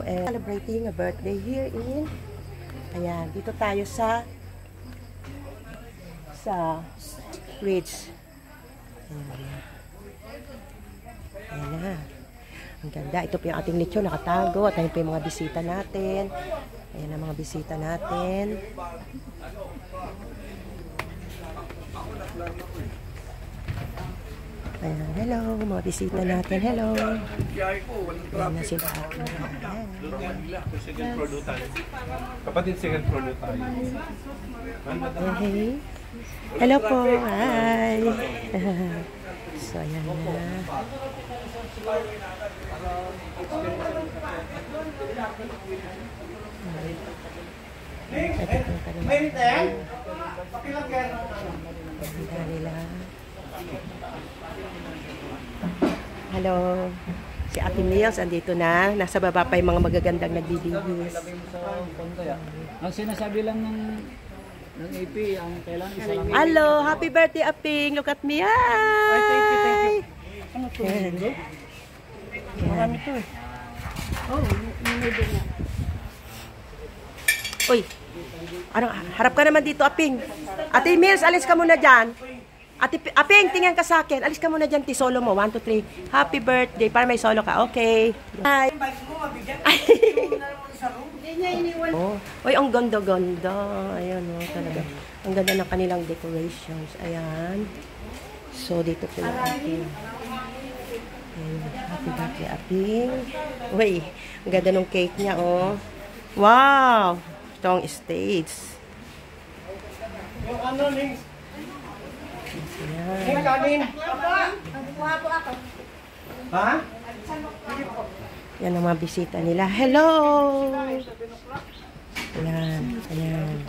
celebrating a birthday here in, ayan, dito tayo sa Ridge. Ayan na. Ang ganda. Ito po yung ating lechon, nakatago. At ayun po yung mga bisita natin. Ayan ang mga bisita natin. Ayan, hello, mga bisita natin. Hello. Ayan na sila. Kapatid second product tayo. Hey. Hello po. Hi. So, ayan na. Ito po yung kanila. Nila. Hello. Si Ate Mills, andito na. Nasa baba pa yung mga magagandang nagbibihis. Ang sinasabi lang ng AP, ang kailangan isa lang. Hello, happy birthday, Aping. Look at me. Hi! Ay, thank you, thank you. Ano to? Marami to eh. Oh, minibig na. Uy, harap ka naman dito, Aping. Ate Mills, alis ka muna dyan. Aping, tingnan ka sa akin. Alis ka muna dyan, solo mo. 1, 2, 3. Happy birthday. Para may solo ka. Okay. Hi. Oh. Uy, ang ganda-ganda. Ayan, oh, talaga. Ang ganda ng kanilang decorations. Ayan. So, dito po yung ating. Happy birthday, Aping. Uy, ang ganda ng cake niya, oh. Wow! Itong stage. Yung ano, links. Ayan. Kanin. Ha? Yan ang mga bisita nila. Hello! Ayan. Ayan.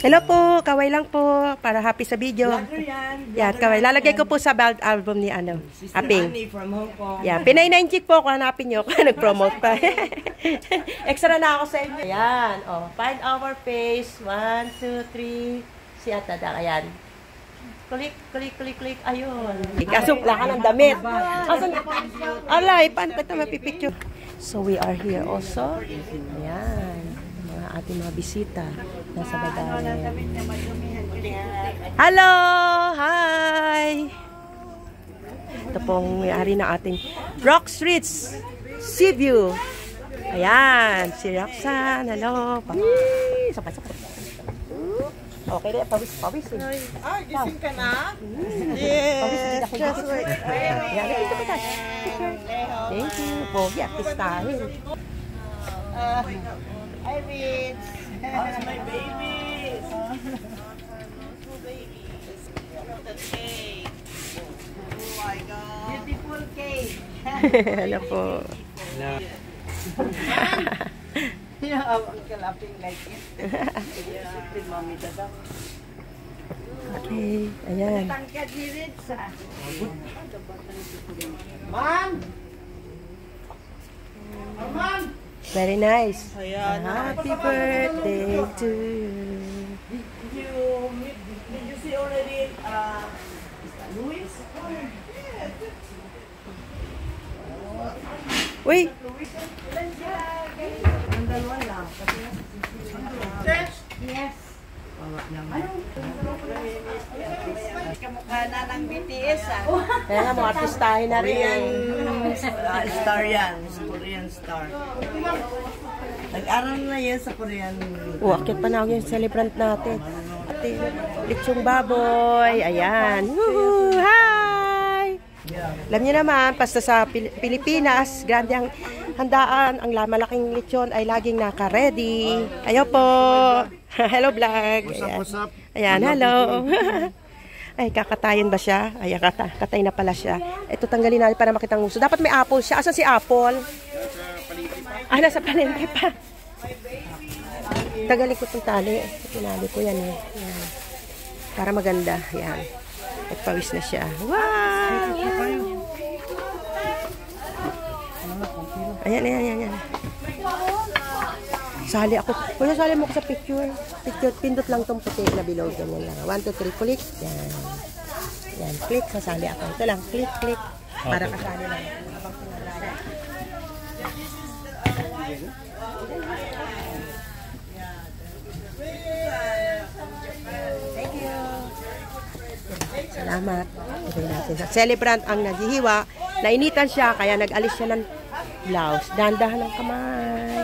Hello po, kaway lang po para happy sa video. Yan, kaway. Lalagay ko po sa bald album ni Aping. Yan, Pinay 9 chick po kung hanapin niyo. Nag-promote pa. Extra na ako sa inyo. Yan, oh, find our face. 1, 2, 3. Si Atada, ayan. Click. Ayun. Kasukla ka ng damit. Alay, paano ka ito mapipicture? So, we are here also. Ayan. Mga ating mga bisita. Nasa babae. Hello! Hi! Ito pong may-ari ng ating Rock Streets Seaview. Ayan. Si Roxanne. Hello. Sapay. Okay, pawis. Ah, gising ka na? Yes, just wait. Thank you. Pogi, artistahin. Hi, Vince. How's my babies? Two babies. The cake. Oh my God. Beautiful cake. Hello po. Yeah, I'm clapping like it. Yeah. Mommy, dada. Okay, ayan. Tangkad ni Ritz, ah. Man! Man! Very nice. Ayan. Happy birthday to you. Did you see already, Luis? Uy! Ang dalawa lang. Yes. Kamukha na ng BTS, ah. Kaya nga, mga artistahin na rin. Star yan. Korean star. Nag-aral na yan sa Korean. Akit pa na yung celebrant natin. Ate, lechong baboy. Ayan. Woohoo! Hi! Alam niyo naman, basta sa Pilipinas, grande ang handaan, ang malaking lechon ay laging naka-ready. Ayo po. Hello vlog. What's up? Ayan, hello. Ay, kakatayin ba siya? Ay, katay na pala siya. Ito, tanggalin natin para makita ang uso. Dapat may apple siya. Asan si apple? Nasa palengke pa. Tagalin ko itong tali. Tinali ko yan eh. Yan. Para maganda. Yan. Nagpawis na siya. Wow! Ayan. Sali ako. Kuya, sali mo ko sa picture. Pindot lang itong puti na below. Ganyan lang. 1, 2, 3, click. Yan. Yan, click. Sasali ako. Ito lang, click. Para kasali lang. Thank you. Salamat. Celebrant ang naghihiwa. Nainitan siya, kaya nag-alis siya ng blouse. Dahan-dahan ng kamay.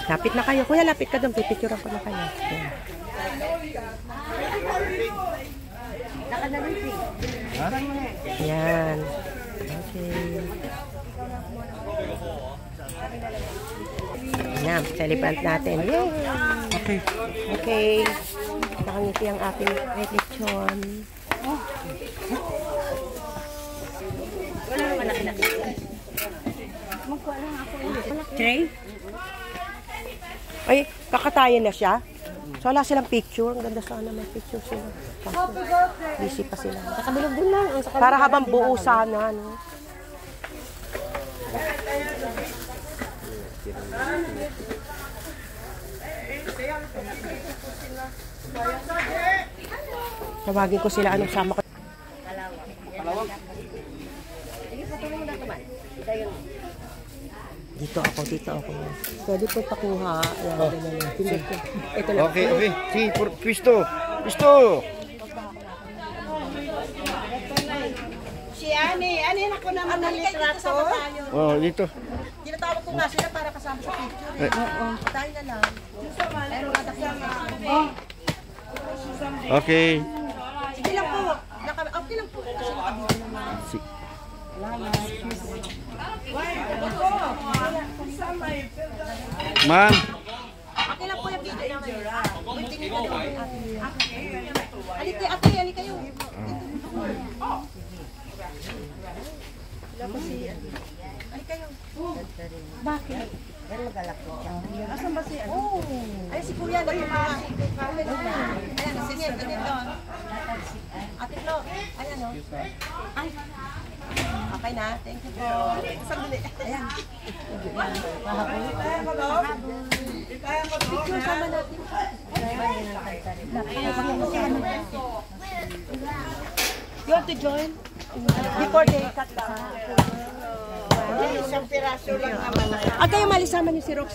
Lapit na kayo. Kuya, lapit ka doon. Pipicturean ko na kayo. Yan. Okay. Yan, celebrant natin. Yay! Okay. Nakangiti ang ating lechon. Tray? Ay, kakatayin na siya. So, wala silang picture. Ang ganda sana may picture sila. Busy pa sila. Nakabilog din lang. Para habang buo sana, no? Tawagin ko sila anong sama ko. Dito ako. Pwede po pakuha. Ayan, ganyan. Pindot ko. Ito lang. Okay. Sige, twisto. Si Ani ako naman ng litrato. Oh, dito. Tinatawag ko nga sila para kasama sa picture. Oo. Tayo na lang. Okay. Sige lang po. Okay lang po. Kasi nakabili naman. Ma'am. Okay lang po yung video niya. Ate kayo. Bakit? Asan ba si ano? Ay, si Kuya. Ayan, sige. Doon. Ate Flo. Ayan o. Ay. Okay na. Thank you po. Sandali. Ayan. Picture sama natin. You want to join? Before they cut down. Isang piraso lang naman. Kayo malisama niyo si Rox.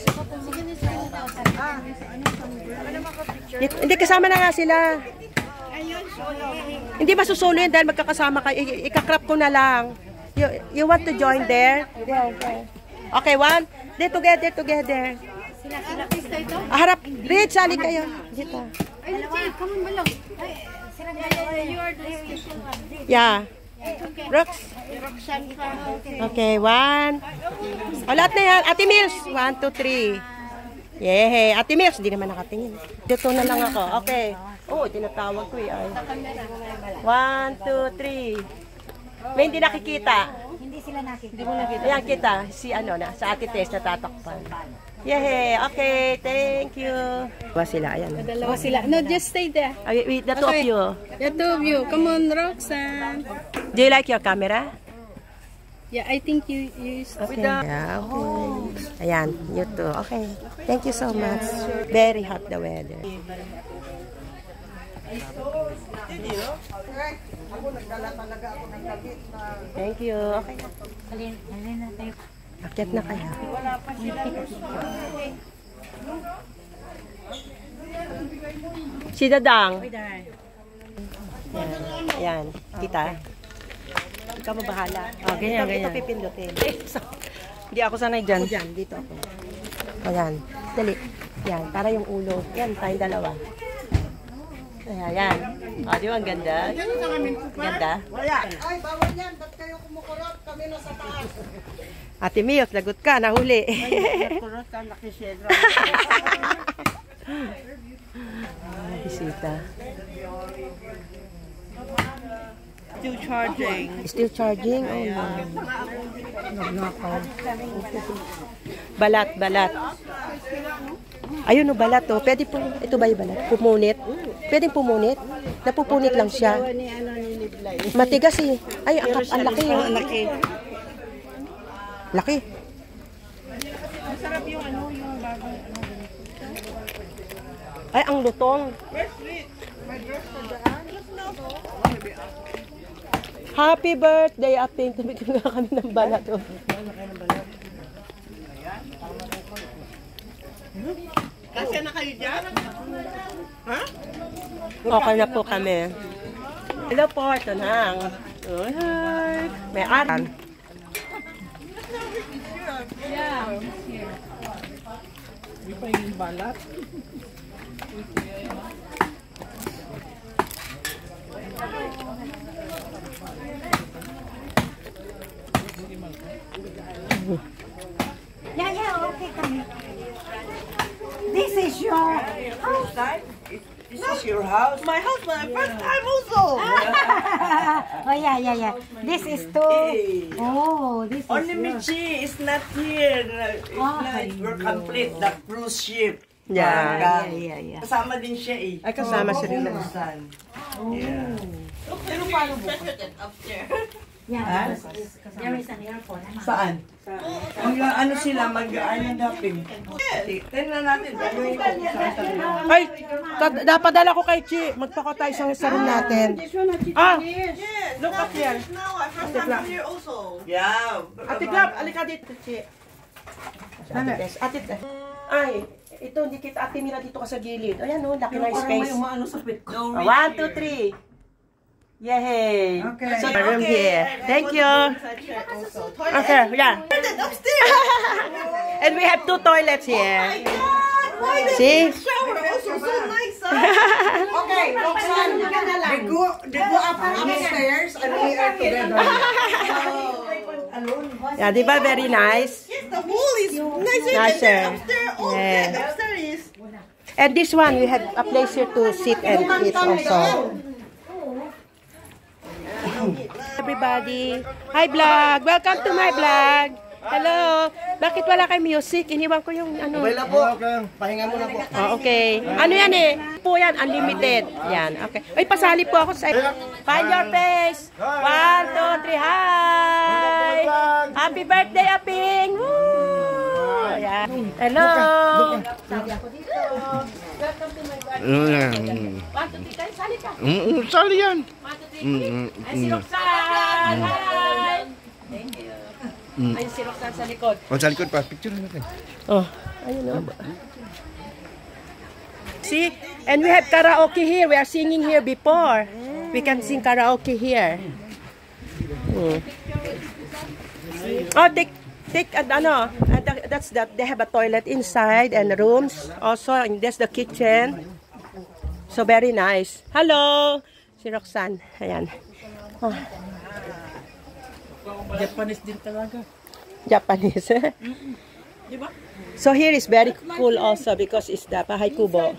Hindi, kasama na nga sila. Hindi masusolo yun dahil magkakasama kayo. Ikakrap ko na lang. You want to join there? Okay, one. Together. Harap. Rich, sali kayo. Dito. Yeah. Rox. Okay, one. O, lahat na yan. Ate Mills. 1, 2, 3. Yehey. Ate Mills, hindi naman nakatingin. Dito na lang ako. Okay. Oh, tinatawag ko eh. 1, 2, 3. May hindi nakikita. Hindi sila nakikita. Hindi mo nakita. Ayan kita. Si ano na. Sa Ate Tess natatakpan. Yehey. Okay. Thank you. Dalawa sila. Ayan. Dalawa sila. No, just stay there. Wait, the two of you. The two of you. Come on, Roxanne. Do you like your camera? Yeah, I think you used Okay. Yeah, okay. Ayan, you too. Okay. Thank you so much. Very hot the weather. Thank you. Okay na. Halin na tayo. Akyat na kaya. Si Dadang. Ayan. Kita. Ikaw mo bahala. ganyan. Ito pipindutin. Hindi ako sanay dyan. Diyan, dito ako. Ayan. Dali. Yan, para yung ulo. Yan, tayong dalawa. Ayan. O, di ba ang ganda? Ganda. Ay, bawal yan. Ba't kayo kumukurot? Kami nasa taas. Ate Miyos, lagot ka. Nahuli. Kurot ka, nakisedra. Bisita. Still charging. Still charging? Oh, no. Balat, balat. Ayun o, balat o. Pwede po, ito ba yung balat? Pumunit? Pwede pumunit? Napupunit lang siya. Matigas eh. Ay, ang laki. Ang laki. Laki. Masarap yung ano, yung bagong ano. Ay, ang lutong. Happy birthday, Aping. Tumikim nga kami ng balat. Oh. Kasi na kayo dyan? Ha? Okay na po kami. Hello po, ito na. Hi. May aran. Hindi pa yung balat. Yeah, okay kami. This is your house. This is your house? My house, my first time also. Oh, yeah. This is too. Oh, this is Only yours. Michi is not here. It's like we're complete, the cruise ship. Yeah. Yeah. Kasama din siya eh. Ay, kasama siya rin. Yeah. Pero paano bukas? Yeah, there is an airport. Saan? Ano sila, mag-ano dapping. Tingnan natin, gagawin ko saan sa nila. Ay, napadala ko kay Chi. Magpako tayo sa room natin. Ah, look up here. Ate Glab. Yeah. Ate Glab, alika dito, Chi. Ate, ay, ito, hindi kita Ate Mira dito ka sa gilid. Ayan o, laki na space. Ano sa pit. 1, 2, 3. Yay! Okay. So, room here. Thank you. Okay, yeah. And we have 2 toilets here. See? Okay, Roxanne, they go upstairs and we are together. Yeah, di ba very nice? The pool is Nicer. Yeah. upstairs. And this one, we have a place here to sit and eat also. Everybody. Hi vlog. Welcome to my vlog. Hello. Bakit wala kayo music? Iniwan ko yung ano. Okay lang po. Pahinga muna po. Oh, okay. Ano yan eh? Po yan, unlimited. Yan, okay. Ay, pasali po ako sa... Find your face. 1, 2, 3, hi! Happy birthday, Aping! Woo! Ayan. Hello! Welcome to my garden. 1, 2, 3, sali ka. Sali yan. 1, 2, 3, ay si Roxanne! Hi! Thank you. Ayun si Roxanne sa likod. O, sa likod pa. Picture natin. Oh, ayun o. See? And we have karaoke here. We are singing here before. We can sing karaoke here. Oh, take ano, that's that. They have a toilet inside and rooms also. And that's the kitchen. So very nice. Hello, si Roxanne. Ayan. Oh. Japanese din talaga. Japanese. So here is very cool also because it's the Bahay Kubo.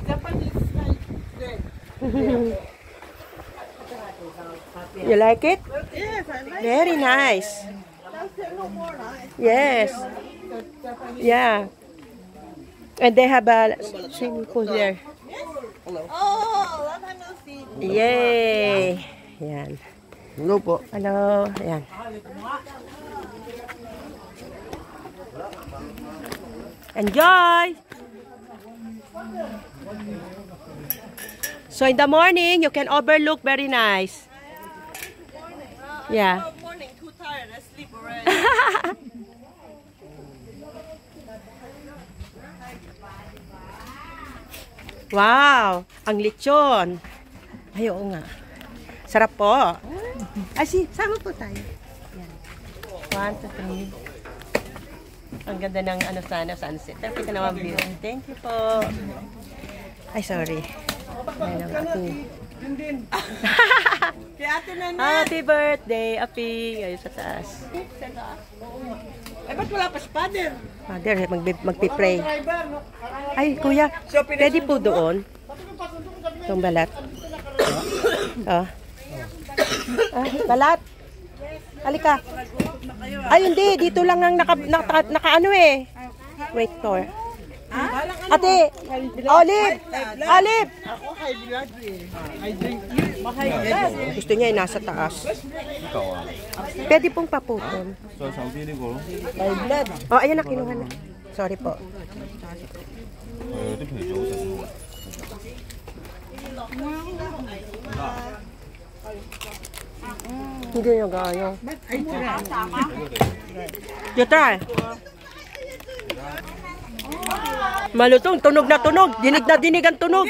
Japanese like You like it? yes, I like Very nice. no more, right? Yes. Yeah. And they have a swimming pool there. Oh, let me see. Yay! Yan. Hello po. Hello. Yan. Enjoy! So in the morning, you can overlook very nice. Yeah. Morning, too tired. I sleep already. Wow! Ang lechon. Ay, oo nga. Sarap po. Ay, sama po tayo. Yan. 1, 2, 3. Ang ganda ng ano sana, sunset. Pero kita naman view. Thank you po. Ay, sorry. Ayan ang ating... Happy birthday, Aping! Ayun sa taas. Eh, ba't wala pa si Father? Father, magpipray. Ay, kuya, pwede po doon. Itong balat. Oh. Balat. Halika. Ay, hindi. Dito lang ang naka ano eh. Wait, Tor. Ate, Olive! Olive! Ako high blood eh. I drink Gusto niya ay nasa taas. Pwede pong paputol. high blood. Oh, ayan na, kinuha na. Sorry po. Hindi nyo gaya. You try. Malutong, tunog na tunog. Dinig na dinig ang tunog.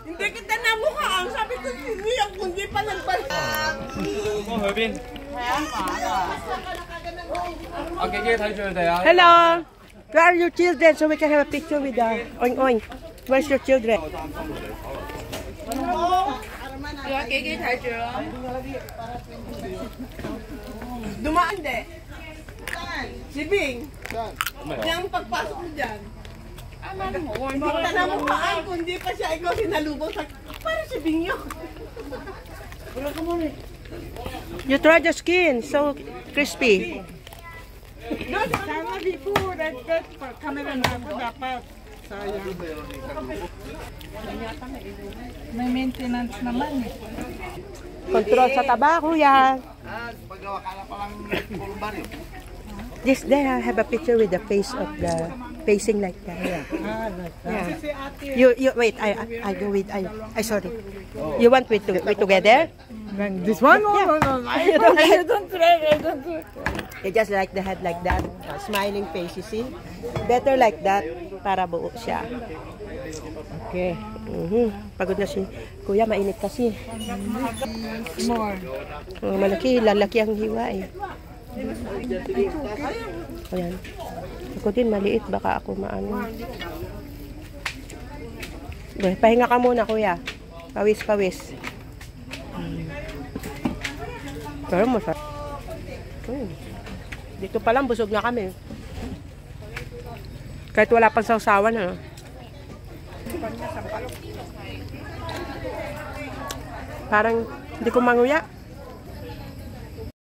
Hindi kita na mukha. Ang sabi ko, hindi ang kundi pa ng Hello. Where are your children so we can have a picture with oing oing. Where's your children? Dumaan de. Si Bing. Yung pagpasok mo dyan. Hindi kita na mukhaan. Kundi pa siya ikaw sinalubong sa... Para si Bing yun. You try the skin, so crispy. Sana before that camera na ako dapat. Sayang. May maintenance naman eh. Control sa taba, kuya. Paggawa ka na palang puro baril. Yes, there I have a picture with the face of the facing like that. Yeah. You wait. I go with I sorry. You want we together? This one? No, no, no. I don't try. You just like the head like that, smiling face. You see? Better like that para buo siya. Okay. Pagod na si Kuya, mainit kasi. More. Malaki, lalaki ang hiwa eh. Ayan. Ako din maliit, baka ako maano. Pahinga ka muna, Kuya. Pawis. Pero masarap. Dito pa lang, busog na kami. Kahit wala pang sausawan, ano? Parang hindi ko manguya.